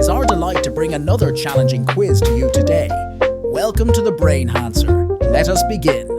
is our delight to bring another challenging quiz to you today. Welcome to the Brainhancer. Let us begin.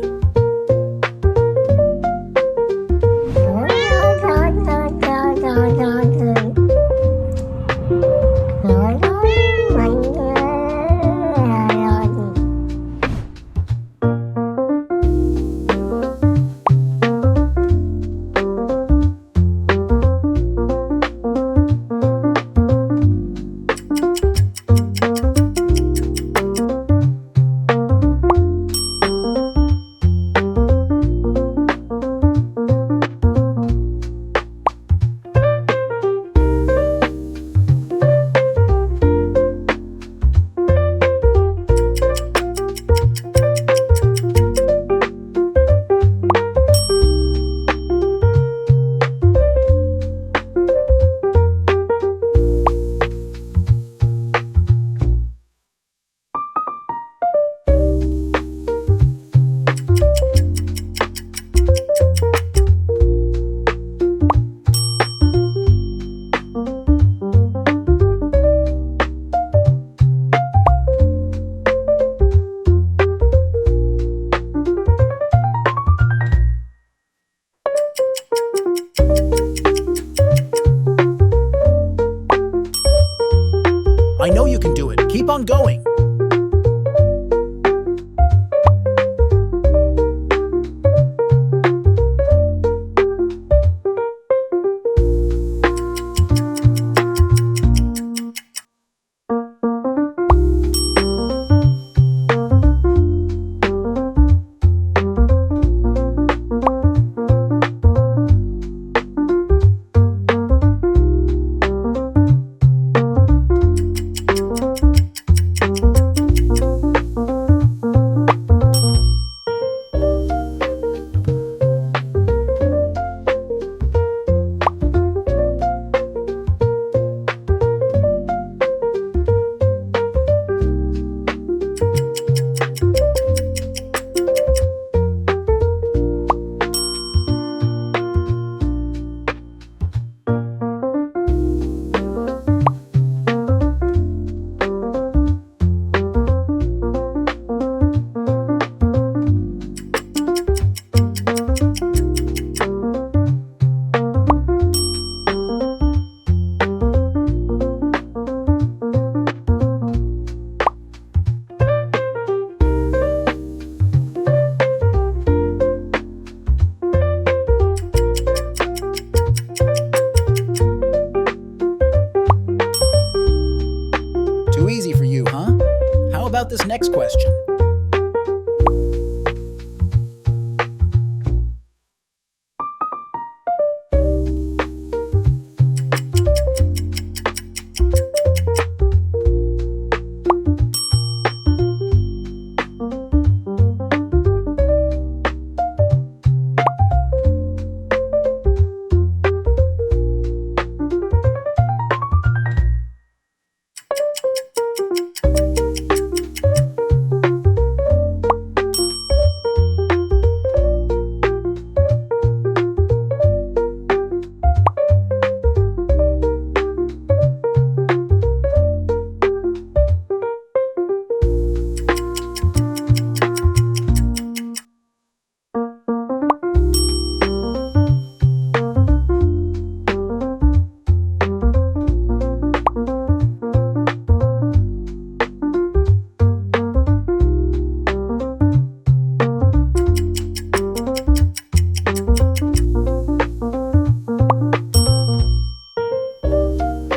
I know you can do it. Keep on going. Too easy for you, huh? How about this next question?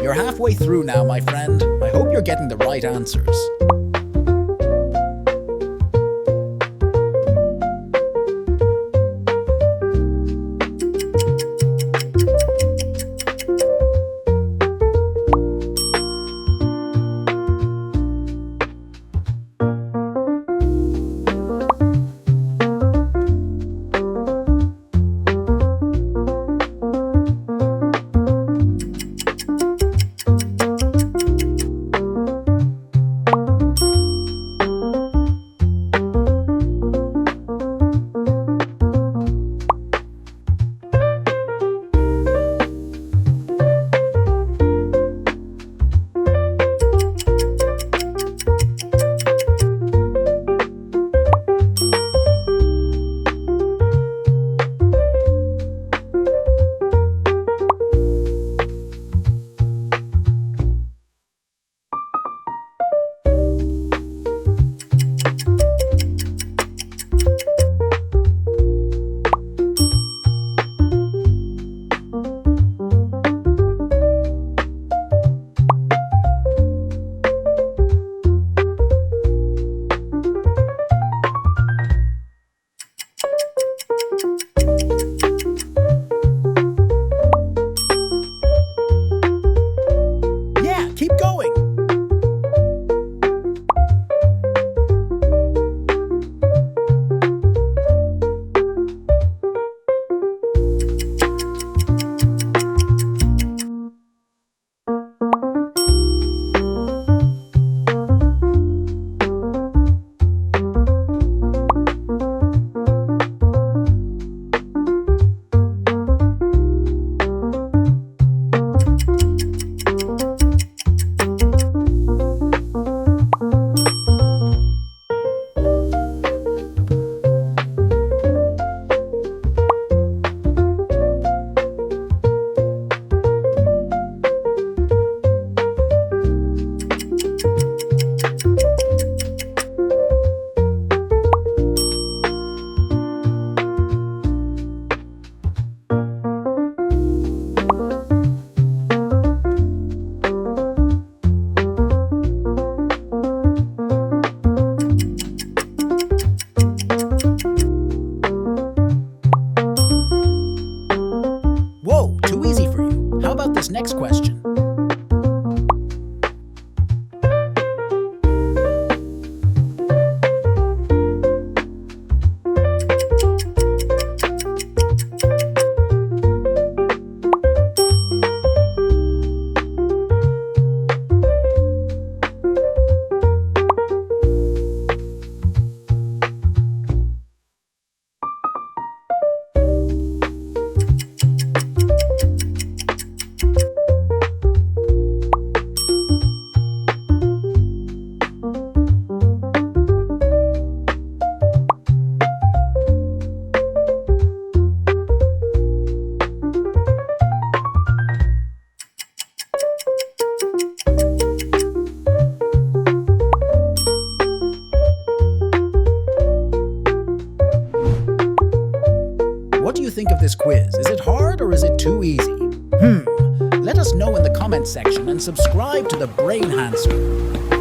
You're halfway through now, my friend. I hope you're getting the right answers. keep going. Whoa, too easy for you. How about this next question? What do you think of this quiz? Is it hard or is it too easy? Let us know in the comments section and subscribe to the Brainhancer.